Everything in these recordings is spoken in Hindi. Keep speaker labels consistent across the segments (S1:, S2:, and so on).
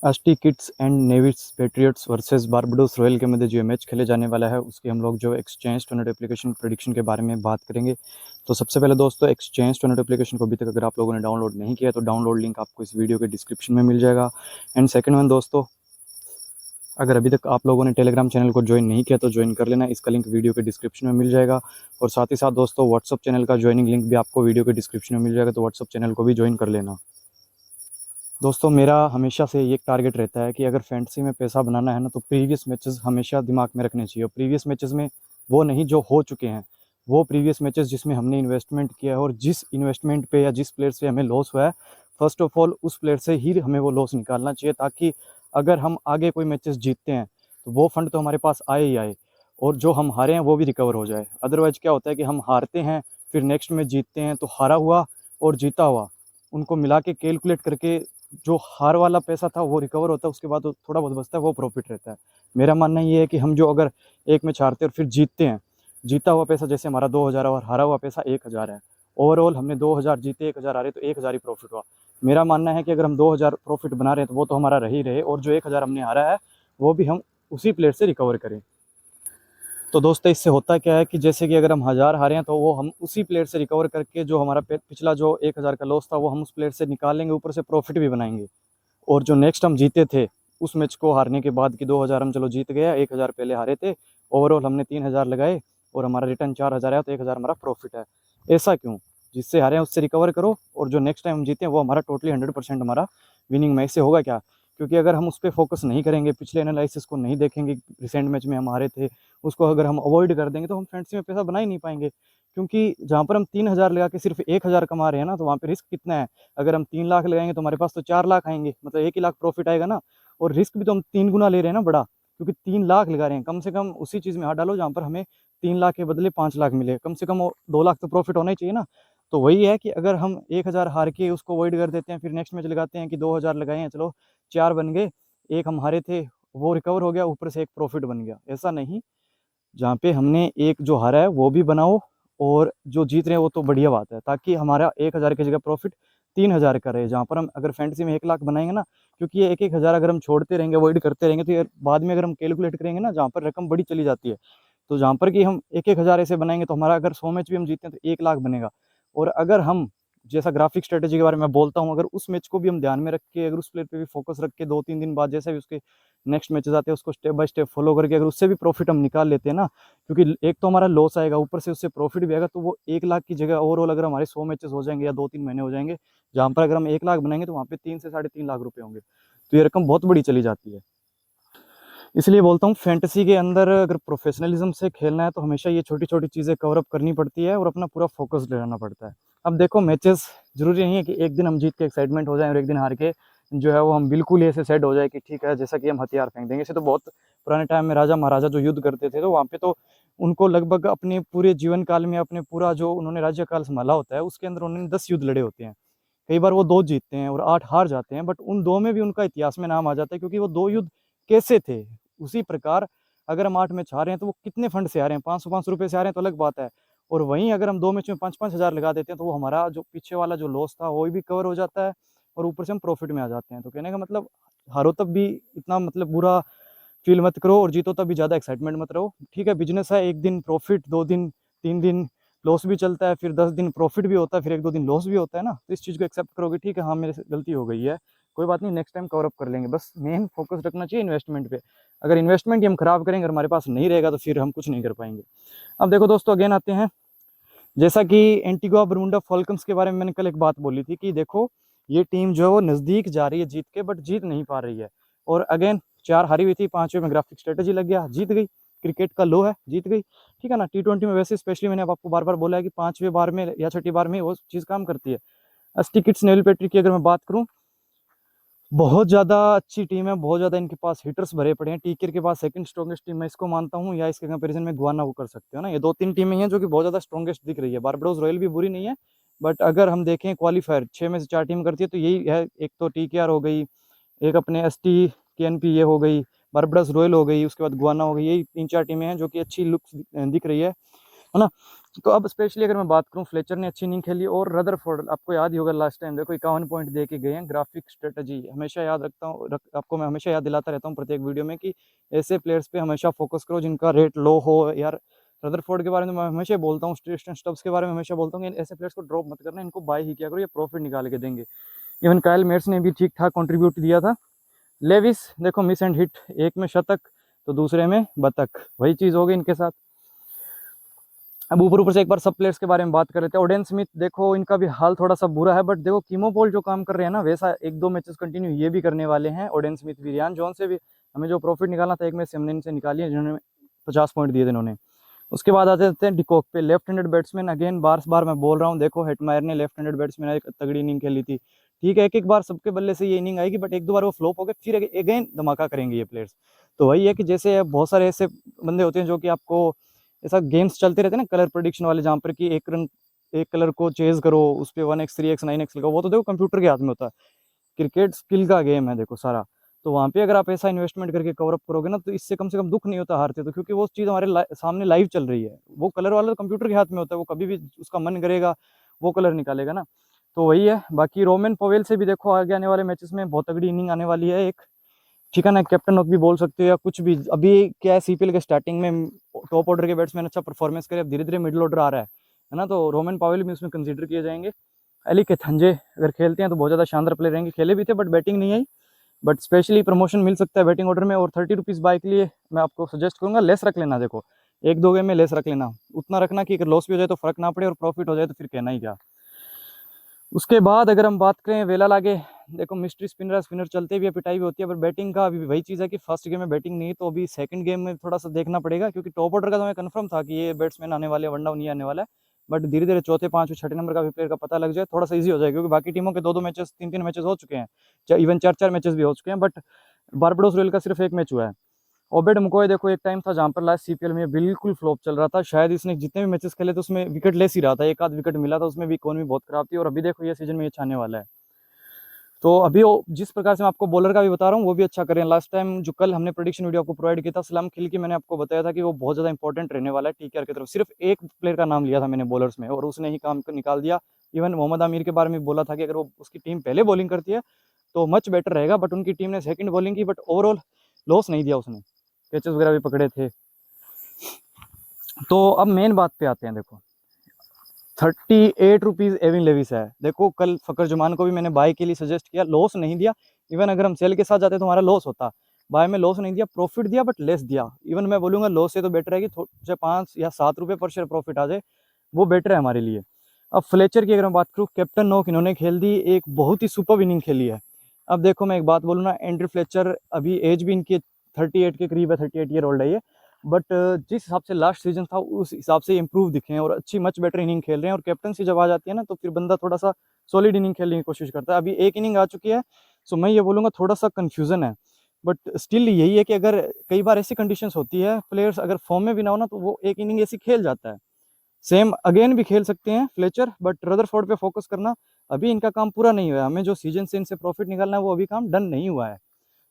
S1: ST Kitts and Nevis patriots versus Barbados royal के मध्य जो मैच खेले जाने वाला है उसके हम लोग जो एक्सचेंज टोर्नामेंट एप्लीकेशन प्रेडिक्शन के बारे में बात करेंगे। तो सबसे पहले दोस्तों, एक्सचेंज टोर्नामेंट एप्लीकेशन को अभी तक अगर आप लोगों ने डाउनलोड नहीं किया तो डाउनलोड लिंक आपको इस वीडियो के डिस्क्रिप्शन में मिल जाएगा। एंड सेकंड वन दोस्तों, अगर अभी तक आप लोगों ने टेलीग्राम चैनल को ज्वाइन नहीं किया तो ज्वाइन कर लेना, इसका लिंक वीडियो के डिस्क्रिप्शन में मिल जाएगा। और साथ ही साथ दोस्तों, व्हाट्सअप चैनल का ज्वाइनिंग लिंक भी आपको वीडियो के डिस्क्रिप्शन में मिल जाएगा, तो व्हाट्सअप चैनल को भी ज्वाइन कर लेना। दोस्तों, मेरा हमेशा से ये टारगेट रहता है कि अगर फैंटेसी में पैसा बनाना है ना, तो प्रीवियस मैचेस हमेशा दिमाग में रखने चाहिए। और प्रीवियस मैचेस में वो नहीं जो हो चुके हैं, वो प्रीवियस मैचेस जिसमें हमने इन्वेस्टमेंट किया है और जिस इन्वेस्टमेंट पे या जिस प्लेयर से हमें लॉस हुआ है, फर्स्ट ऑफ ऑल उस प्लेयर से ही हमें वो लॉस निकालना चाहिए, ताकि अगर हम आगे कोई मैचेस जीतते हैं तो वो फंड तो हमारे पास आए ही आए, और जो हम हारे हैं वो भी रिकवर हो जाए। अदरवाइज क्या होता है कि हम हारते हैं, फिर नेक्स्ट में जीतते हैं, तो हारा हुआ और जीता हुआ उनको मिला के कैलकुलेट करके जो हार वाला पैसा था वो रिकवर होता है, उसके बाद तो थोड़ा बहुत बचता है, वो प्रॉफिट रहता है। मेरा मानना ये है कि हम जो अगर एक मैच हारते हैं और फिर जीतते हैं, जीता हुआ पैसा जैसे हमारा 2000 है और हारा हुआ पैसा 1000 है, ओवरऑल हमने 2000 जीते 1000 हारे, तो 1000 ही प्रॉफिट हुआ। मेरा मानना है कि अगर हम 2000 प्रॉफिट बना रहे हैं तो वो तो हमारा रही रहे, और जो 1000 हमने हारा है वो भी हम उसी प्लेयर से रिकवर करें। तो दोस्तों, इससे होता क्या है कि जैसे कि अगर हम 1000 हारे हैं तो वो हम उसी प्लेयर से रिकवर करके जो हमारा पिछला जो 1000 का लॉस था वो हम उस प्लेयर से निकालेंगे, ऊपर से प्रॉफिट भी बनाएंगे। और जो नेक्स्ट हम जीते थे उस मैच को हारने के बाद कि 2000 हम चलो जीत गया, 1000 पहले हारे थे, ओवरऑल हमने 3000 लगाए और हमारा रिटर्न 4000 आया, तो 1000 हमारा प्रॉफिट है। ऐसा क्यों? जिससे हारे हैं उससे रिकवर करो, और जो नेक्स्ट टाइम हम जीते हैं वो हमारा टोटली 100% हमारा विनिंग मैच से होगा। क्या? क्योंकि अगर हम उस पर फोकस नहीं करेंगे, पिछले एनालिसिस को नहीं देखेंगे, रिसेंट मैच में हम हारे थे उसको अगर हम अवॉइड कर देंगे, तो हम फैंटेसी में पैसा बना ही नहीं पाएंगे। क्योंकि जहाँ पर हम 3000 लगा के सिर्फ 1000 कमा रहे हैं ना, तो वहाँ पे रिस्क कितना है? अगर हम 3 लाख लगाएंगे तो हमारे पास तो 4 लाख आएंगे, मतलब 1 ही लाख प्रॉफिट आएगा ना। और रिस्क भी तो हम 3 गुना ले रहे हैं ना, बड़ा, क्योंकि 3 लाख लगा रहे हैं। कम से कम उसी चीज़ में हाथ डालो जहाँ पर हमें 3 लाख के बदले 5 लाख मिले, कम से कम 2 लाख तो प्रॉफिट होना ही चाहिए ना। तो वही है कि अगर हम 1000 हार के उसको अवॉइड कर देते हैं, फिर नेक्स्ट मैच लगाते हैं कि 2000 लगाए हैं, चलो 4 बन गए, एक हम हारे थे वो रिकवर हो गया, ऊपर से एक प्रॉफिट बन गया। ऐसा नहीं, जहाँ पे हमने एक जो हारा है वो भी बनाओ, और जो जीत रहे हैं वो तो बढ़िया बात है, ताकि हमारा 1000 की जगह प्रॉफिट 3000 का रहे। जहाँ पर हम अगर फैंटेसी में 1 लाख बनाएंगे ना, क्योंकि ये 1-1000 अगर हम छोड़ते रहेंगे, अवॉइड करते रहेंगे, तो ये बाद में अगर हम कैलकुलेट करेंगे ना, जहाँ पर रकम बड़ी चली जाती है, तो जहाँ पर कि हम 1-1000 ऐसे बनाएंगे तो हमारा अगर 100 मैच भी हम जीतते हैं तो 1 लाख बनेगा। और अगर हम, जैसा ग्राफिक स्ट्रेटेजी के बारे में बोलता हूँ, अगर उस मैच को भी हम ध्यान में रख के, अगर उस प्लेयर पे भी फोकस रख के 2-3 दिन बाद जैसे भी उसके नेक्स्ट मैचेस आते हैं उसको स्टेप बाय स्टेप फॉलो करके अगर उससे भी प्रॉफिट हम निकाल लेते हैं ना, क्योंकि एक तो हमारा लॉस आएगा, ऊपर से उससे प्रॉफिट भी आएगा, तो वो 1 लाख की जगह ओवरऑल अगर हमारे 100 मैचेस हो जाएंगे या 2-3 महीने हो जाएंगे, जहाँ पर अगर हम 1 लाख बनाएंगे तो वहाँ पे 3 से 3.5 लाख रुपए होंगे। तो ये रकम बहुत बड़ी चली जाती है। इसलिए बोलता हूँ, फैंटेसी के अंदर अगर प्रोफेशनलिज्म से खेलना है तो हमेशा ये छोटी छोटी चीज़ें कवर अप करनी पड़ती है और अपना पूरा फोकस रहना पड़ता है। अब देखो, मैचेस जरूरी नहीं है कि एक दिन हम जीत के एक्साइटमेंट हो जाए और एक दिन हार के जो है वो हम बिल्कुल ही ऐसे सेट हो जाए कि ठीक है, जैसा कि हम हथियार फेंक देंगे। ऐसे तो बहुत पुराने टाइम में राजा महाराजा जो युद्ध करते थे, तो वहाँ पे तो उनको लगभग अपने पूरे जीवन काल में, अपने पूरा जो उन्होंने राज्य काल संभाला होता है उसके अंदर उन्होंने 10 युद्ध लड़े होते हैं। कई बार वो 2 जीतते हैं और 8 हार जाते हैं, बट उन 2 में भी उनका इतिहास में नाम आ जाता है, क्योंकि वो 2 युद्ध कैसे थे। उसी प्रकार अगर हम 8 मैच हारे हैं तो वो कितने फंड से आ रहे हैं, 500-500 रुपये से आ रहे हैं तो अलग बात है। और वहीं अगर हम 2 मैच में 5-5 हज़ार लगा देते हैं तो वो हमारा जो पीछे वाला जो लॉस था वो भी कवर हो जाता है, और ऊपर से हम प्रॉफिट में आ जाते हैं। तो कहने का मतलब, हारो तब भी इतना मतलब बुरा फील मत करो, और जीतो तब भी ज़्यादा एक्साइटमेंट मत रहो। ठीक है, बिजनेस है, 1 दिन प्रॉफिट, 2 दिन, 3 दिन लॉस भी चलता है, फिर 10 दिन प्रॉफिट भी होता है, फिर 1-2 दिन लॉस भी होता है ना। तो इस चीज़ को एक्सेप्ट करोगे, ठीक है हाँ मेरे से गलती हो गई है, कोई बात नहीं, नेक्स्ट टाइम कवर अप कर लेंगे। बस मेन फोकस रखना चाहिए इन्वेस्टमेंट पे। अगर इन्वेस्टमेंट ही हम खराब करेंगे, अगर हमारे पास नहीं रहेगा, तो फिर हम कुछ नहीं कर पाएंगे। अब देखो दोस्तों, अगेन आते हैं, जैसा कि एंटीगुआ बरमुडा फाल्कन्स के बारे में मैंने कल एक बात बोली थी कि देखो, ये टीम जो है वो नज़दीक जा रही है जीत के, बट जीत नहीं पा रही है। और अगेन 4 हारी हुई थी, 5वें में ग्राफिक स्ट्रेटेजी लग गया, जीत गई। क्रिकेट का लो है, जीत गई। ठीक है ना। T20 में वैसे स्पेशली मैंने अब आपको बार बार बोला है कि 5वें बार में या 6ठी बार में वो चीज़ काम करती है। एसटी किट्स नेविल पेट्री की अगर मैं बात करूँ, बहुत ज़्यादा अच्छी टीम है, बहुत ज़्यादा इनके पास हिटर्स भरे पड़े हैं। टीकेर के पास सेकंड स्ट्रॉन्गेस्ट टीम मैं इसको मानता हूँ, या इसके कंपैरिजन में गुआना वो कर सकते हो ना। ये 2-3 टीमें हैं जो कि बहुत ज़्यादा स्ट्रॉन्गेस्ट दिख रही है। बारबाडोस रॉयल भी बुरी नहीं है, बट अगर हम देखें क्वालीफायर 6 में से 4 टीम करती है तो यही है। एक तो TKR हो गई, एक अपने ST KNP ये हो गई, बारबाडोस रॉयल हो गई, उसके बाद गुआना हो गई। यही 3-4 टीमें हैं जो कि अच्छी लुक्स दिख रही है ना। तो अब स्पेशली अगर मैं बात करूं, फ्लेचर ने अच्छी इनिंग खेली और रदरफोर्ड, आपको याद ही होगा लास्ट टाइम देखो 51 पॉइंट दे के गए हैं। ग्राफिक स्ट्रेटजी हमेशा याद रखता हूँ, आपको मैं हमेशा याद दिलाता रहता हूँ प्रत्येक वीडियो में कि ऐसे प्लेयर्स पे हमेशा फोकस करो जिनका रेट लो हो। यार रदरफोर्ड के बारे में मैं हमेशा बोलता हूँ, स्ट्रेस्टन स्टब्स के बारे में हमेशा बोलता हूँ कि ऐसे प्लेयर्स को ड्रॉप मत करना, इनको बाय ही किया करो, ये प्रॉफिट निकाल के देंगे। इवन काइल मेट्स ने भी ठीक ठाक कॉन्ट्रीब्यूट दिया था। लेविस देखो मिस एंड हिट, एक में शतक तो दूसरे में बतक, वही चीज़ हो गई इनके साथ। अब ऊपर ऊपर से एक बार सब प्लेयर्स के बारे में बात कर लेते हैं। ओडेन स्मिथ देखो इनका भी हाल थोड़ा सा बुरा है, बट देखो कीमोपोल जो काम कर रहे हैं ना, वैसा एक दो मैचेस कंटिन्यू ये भी करने वाले हैं। ओडेन स्मिथ भी, रियान जॉन से भी हमें जो प्रॉफिट निकालना था, एक मैच हमने इनसे निकाली है जिन्होंने 50 पॉइंट दिए थे इन्होंने। उसके बाद आ जाते हैं डिकॉक पे, लेफ्ट हैंडेड बैट्समैन। अगेन बार मैं बोल रहा हूँ, देखो हेटमायर ने लेफ्ट हैंडेड बैट्समैन एक तगड़ी इनिंग खेली थी। ठीक है, एक एक बार सबके बल्ले से ये इनिंग आएगी, बट एक दो बार वो फ्लॉप हो गए, फिर अगेन धमाका करेंगे ये प्लेयर्स। तो वही है कि जैसे बहुत सारे ऐसे बंदे होते हैं जो कि आपको ऐसा गेम्स चलते रहते हैं ना कलर प्रोडिक्शन वाले, जहाँ पर कि एक कलर को चेज करो, उस पर 1x 3x 9x लगाओ, वो तो देखो कंप्यूटर के हाथ में होता है। क्रिकेट स्किल का गेम है देखो सारा। तो वहाँ पे अगर आप ऐसा इन्वेस्टमेंट करके कवर अप करोगे ना, तो इससे कम से कम दुख नहीं होता हारते तो, क्योंकि वो चीज़ हमारे सामने लाइव चल रही है। वो कलर वाला तो कंप्यूटर के हाथ में होता है, वो कभी भी उसका मन करेगा वो कलर निकालेगा ना। तो वही है। बाकी रोमन पवेल से भी देखो आगे आने वाले मैचेस में बहुत तगड़ी इनिंग आने वाली है एक, ठीक है ना, कैप्टन ऑफ भी बोल सकते हो या कुछ भी। अभी क्या है, सीपीएल के स्टार्टिंग में टॉप ऑर्डर के बैट्समैन अच्छा परफॉर्मेंस करे, अब धीरे धीरे मिडिल ऑर्डर आ रहा है ना, तो रोमन पावेल भी उसमें कंसीडर किए जाएंगे। अली के थंजे अगर खेलते हैं तो बहुत ज़्यादा शानदार प्लेयर रहेंगे, खेले भी थे बट बैटिंग नहीं आई, बट स्पेशली प्रमोशन मिल सकता है बैटिंग ऑर्डर में। और 30 रुपीज़ बाय के लिए मैं आपको सजेस्ट करूंगा लेस रख लेना, देखो एक दो गेम में लेस रख लेना, उतना रखना कि अगर लॉस भी हो जाए तो फर्क ना पड़े और प्रॉफिट हो जाए तो फिर कहना ही क्या। उसके बाद अगर हम बात करें वेला लागे, देखो मिस्ट्री स्पिनर स्पिनर चलते भी है, पिटाई भी होती है, पर बैटिंग का अभी वही चीज़ है कि फर्स्ट गेम में बैटिंग नहीं, तो अभी सेकंड गेम में थोड़ा सा देखना पड़ेगा, क्योंकि टॉप ऑर्डर का तो हमें कंफर्म था कि ये बैट्समैन आने वाले, वन डाउन नहीं आने वाला है। बट धीरे धीरे चौथे पांचवें छठे नंबर का भी प्लेयर का पता लग जाए, थोड़ा सा ईजी हो जाएगा, क्योंकि बाकी टीमों के दो दो मैचेस तीन तीन मैचेस हो चुके हैं, इवन चार चार मैचेस भी हो चुके हैं, बट बारबडोस रॉयल का सिर्फ एक मैच हुआ है। ओबेड मुकोय देखो एक टाइम था जहाँ पर लास्ट सीपीएल में बिल्कुल फ्लॉप चल रहा था, शायद इसने जितने भी मैचेस खेले थे उसमें विकेट लेस ही रहा था, एक आध विकेट मिला था उसमें भी, इकोनॉमी बहुत खराब थी। और अभी देखो ये सीजन में ये छाने वाला है। तो अभी वो जिस प्रकार से मैं आपको बॉलर का भी बता रहा हूँ वो भी अच्छा करें। लास्ट टाइम जो कल हमने प्रेडिक्शन वीडियो आपको प्रोवाइड किया था सलाम खिल की, मैंने आपको बताया था कि वो बहुत ज़्यादा इंपॉर्टेंट रहने वाला है टीकेआर की तरफ। सिर्फ एक प्लेयर का नाम लिया था मैंने बॉलर्स में और उसने ही काम निकाल दिया। इवन मोहम्मद आमिर के बारे में बोला था कि अगर वो उसकी टीम पहले बॉलिंग करती है तो मच बेटर रहेगा, बट उनकी टीम ने सेकंड बॉलिंग की, बट ओवरऑल लॉस नहीं दिया उसने, कैचेस वगैरह भी पकड़े थे। तो अब मेन बात पे आते हैं, देखो 38 रुपीज़ एविन लेविस है। देखो कल फकर जुमान को भी मैंने बाय के लिए सजेस्ट किया, लॉस नहीं दिया। इवन अगर हम सेल के साथ जाते तो हमारा लॉस होता, बाय में लॉस नहीं दिया, प्रॉफिट दिया बट लेस दिया। इवन मैं बोलूँगा लॉस से तो बेटर है कि थोड़े 5 या 7 रुपये पर शेयर प्रॉफिट आ जाए, वो बेटर है हमारे लिए। अब फ्लेचर की अगर मैं बात करूँ, कैप्टन नोक इन्होंने खेल दी, एक बहुत ही सुपर इनिंग खेली है। अब देखो मैं एक बात बोलूँ ना, एंड्रू फ्लेचर अभी एज भी इनकी 38 के करीब है, 38 ईयर ओल्ड है ये, बट जिस हिसाब से लास्ट सीजन था उस हिसाब से इम्प्रूव दिखे हैं और अच्छी मच बेटर इनिंग खेल रहे हैं। और कैप्टनसी जब आ जाती है ना तो फिर बंदा थोड़ा सा सॉलिड इनिंग खेलने की कोशिश करता है। अभी एक इनिंग आ चुकी है, सो मैं ये बोलूँगा थोड़ा सा कन्फ्यूजन है, बट स्टिल यही है कि अगर कई बार ऐसी कंडीशंस होती है, प्लेयर्स अगर फॉर्म में भी ना हो ना तो वो एक इनिंग ऐसी खेल जाता है, सेम अगेन भी खेल सकते हैं फ्लेचर, बट रदरफोर्ड पे फोकस करना, अभी इनका काम पूरा नहीं हुआ है। हमें जो सीजन से इनसे प्रॉफिट निकालना है वो अभी काम डन नहीं हुआ है।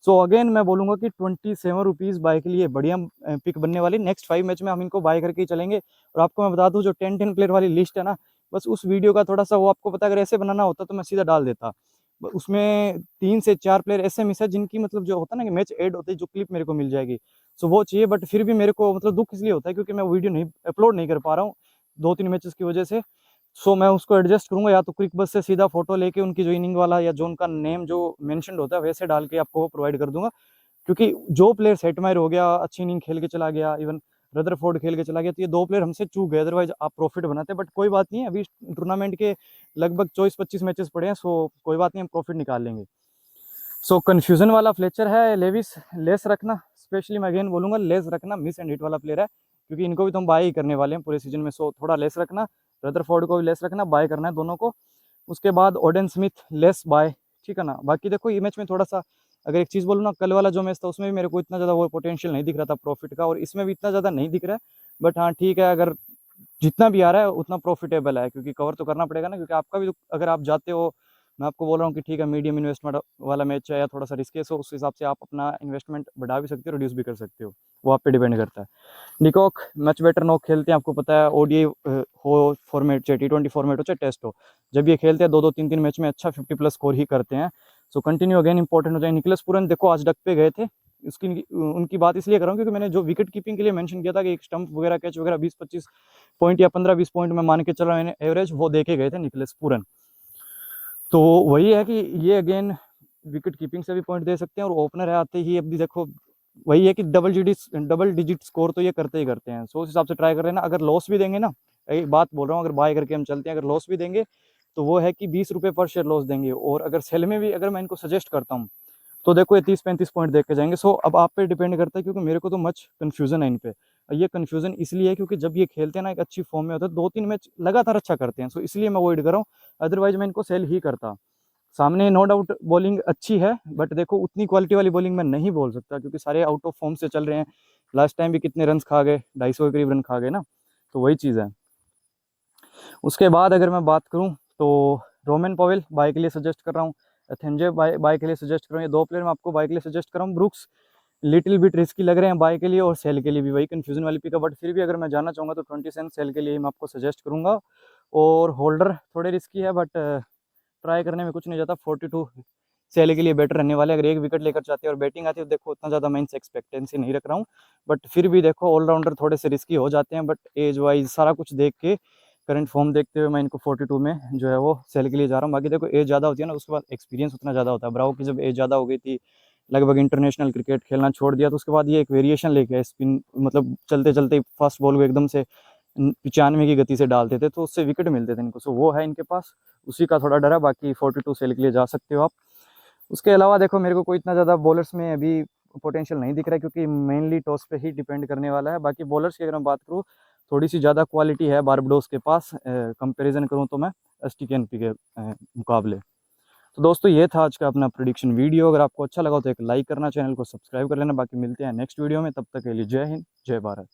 S1: सो अगेन मैं बोलूंगा कि 27 रुपीज़ बाय के लिए बढ़िया पिक बनने वाली। नेक्स्ट 5 मैच में हम इनको बाय करके ही चलेंगे। और आपको मैं बता दूं जो 10-10 प्लेयर वाली लिस्ट है ना, बस उस वीडियो का थोड़ा सा वो आपको पता, अगर ऐसे बनाना होता तो मैं सीधा डाल देता। उसमें 3 से 4 प्लेयर ऐसे मिस है जिनकी मतलब जो होता है ना कि मैच एड होते जो क्लिप मेरे को मिल जाएगी, सो वो चाहिए। बट फिर भी मेरे को मतलब दुख इसलिए होता है क्योंकि मैं वीडियो नहीं अपलोड नहीं कर पा रहा हूँ 2-3 मैचेस की वजह से। सो मैं उसको एडजस्ट करूंगा, या तो क्विक बस से सीधा फोटो लेके उनकी जो इनिंग वाला या जो उनका नेम जो मेंशन होता है वैसे डाल के आपको प्रोवाइड कर दूंगा। क्योंकि जो प्लेयर सेटमायर हो गया, अच्छी इनिंग खेल के चला गया, इवन रदरफोर्ड खेल के चला गया, तो ये 2 प्लेयर हमसे चूक गए, अदरवाइज आप प्रॉफिट बनाते। बट कोई बात नहीं है, अभी टूर्नामेंट के लगभग 24-25 मैचेस पड़े हैं, सो कोई बात नहीं, हम प्रॉफिट निकाल लेंगे। सो कन्फ्यूजन वाला फ्लेचर है, लेविस लेस रखना, स्पेशली मैं अगेन बोलूंगा लेस रखना, मिस एंड हिट वाला प्लेयर है क्योंकि इनको भी तो हम बाय ही करने वाले हैं पूरे सीजन में, सो थोड़ा लेस रखना। रदरफोर्ड को भी लेस रखना, बाय करना है दोनों को। उसके बाद ओडेन स्मिथ लेस बाय, ठीक है ना। बाकी देखो ये मैच में थोड़ा सा अगर एक चीज़ बोलूँ ना, कल वाला जो मैच था उसमें भी मेरे को इतना ज़्यादा वो पोटेंशियल नहीं दिख रहा था प्रॉफिट का, और इसमें भी इतना ज़्यादा नहीं दिख रहा है। बट हाँ ठीक है, अगर जितना भी आ रहा है उतना प्रॉफिटेबल है, क्योंकि कवर तो करना पड़ेगा ना, क्योंकि आपका भी अगर आप जाते हो मैं आपको बोल रहा हूँ कि ठीक है मीडियम इन्वेस्टमेंट वाला मैच है या थोड़ा सा रिस्की, सो उस हिसाब से आप अपना इन्वेस्टमेंट बढ़ा भी सकते हो, रिड्यूस भी कर सकते हो, वो आप पे डिपेंड करता है। निकॉक मच बेटर नॉक खेलते हैं, आपको पता है ओडीआई हो फॉर्मेट चाहे T20 फॉर्मेट हो चाहे टेस्ट हो, जब ये खेलते हैं 2-2 3-3 मैच में अच्छा 50+ स्कोर ही करते हैं। सो कंटिन्यू अगेन इंपॉर्टेंट हो जाए। निकलस पूरन देखो आज डक पे गए थे, उसकी उनकी बात इसलिए कर रहा हूँ क्योंकि मैंने जो विकेट कीपिंग के लिए मेंशन किया था कि एक स्टंप वगैरह कैच वगैरह 20-25 पॉइंट या 15-20 पॉइंट में मान के चल रहा हूँ एवरेज, वो देखे गए थे निकलस पूरन। तो वही है कि ये अगेन विकेट कीपिंग से भी पॉइंट दे सकते हैं, और ओपनर है आते ही अभी देखो वही है कि डबल डिजिट स्कोर तो ये करते ही करते हैं। सो उस हिसाब से ट्राई कर रहे हैं ना। अगर लॉस भी देंगे ना, एक बात बोल रहा हूँ, अगर बाय करके हम चलते हैं, अगर लॉस भी देंगे तो वो है कि 20 रुपये पर शेयर लॉस देंगे, और अगर सेल में भी अगर मैं इनको सजेस्ट करता हूँ तो देखो ये 30-35 पॉइंट देख के जाएंगे। सो अब आप पे डिपेंड करता है, क्योंकि मेरे को तो मच कन्फ्यूजन है इन पे। ये कन्फ्यूजन इसलिए है क्योंकि जब ये खेलते हैं ना एक अच्छी फॉर्म में होता है, 2-3 मैच लगातार अच्छा करते हैं, सो इसलिए मैं अवॉइड कर रहा हूँ, अदरवाइज मैं इनको सेल ही करता। सामने नो डाउट बॉलिंग अच्छी है, बट देखो उतनी क्वालिटी वाली बॉलिंग मैं नहीं बोल सकता क्योंकि सारे आउट ऑफ फॉर्म से चल रहे हैं। लास्ट टाइम भी कितने रन खा गए, 250 के करीब रन खा गए ना, तो वही चीज़ है। उसके बाद अगर मैं बात करूं तो रोमन पॉवेल बाय के लिए सजेस्ट कर रहा हूँ, एथेंजे बाय के लिए सजेस्ट कर रहा हूँ। ये 2 प्लेयर मैं आपको बाय के लिए सजेस्ट कर रहा हूँ। ब्रुक्स लिटिल बिट रिस्की लग रहे हैं बाय के लिए, और सेल के लिए भी वही कन्फ्यूजन वाली पिक है, बट फिर भी अगर मैं जाना चाहूँगा तो 20 सेंट सेल के लिए मैं आपको सजेस्ट करूँगा। और होल्डर थोड़े रिस्की है, बट ट्राई करने में कुछ नहीं जाता। 42 सेल के लिए बेटर रहने वाले, अगर एक विकेट लेकर चाहते हैं और बैटिंग आती है तो देखो उतना ज़्यादा मैं इनसे एक्सपेक्टेंसी नहीं रख रहा हूँ, बट फिर भी देखो ऑलराउंडर थोड़े से रिस्की हो जाते हैं, बट एज वाइज सारा कुछ देख के करंट फॉर्म देखते हुए मैं इनको 42 में जो है वो सेल के लिए जा रहा हूँ। बाकी देखो एज ज़्यादा होती है ना, उसके बाद एक्सपीरियंस उतना ज़्यादा होता है। ब्रावो की जब एज ज़्यादा हो गई थी, लगभग इंटरनेशनल क्रिकेट खेलना छोड़ दिया, तो उसके बाद ये एक वेरिएशन लेके आए स्पिन, मतलब चलते चलते फास्ट बॉल को एकदम से 95 की गति से डालते थे, तो उससे विकेट मिलते थे इनको। सो वो है इनके पास, उसी का थोड़ा डर है। बाकी 42 सेल के लिए जा सकते हो आप। उसके अलावा देखो मेरे को कोई इतना ज़्यादा बॉलर्स में अभी पोटेंशियल नहीं दिख रहा है, क्योंकि मेनली टॉस पे ही डिपेंड करने वाला है। बाकी बॉलर्स की अगर मैं बात करूँ, थोड़ी सी ज़्यादा क्वालिटी है बारबडोस के पास, कंपैरिजन करूँ तो मैं STKNP के मुकाबले। तो दोस्तों ये था आज का अपना प्रेडिक्शन वीडियो। अगर आपको अच्छा लगा तो एक लाइक करना, चैनल को सब्सक्राइब कर लेना। बाकी मिलते हैं नेक्स्ट वीडियो में, तब तक के लिए जय हिंद, जय भारत।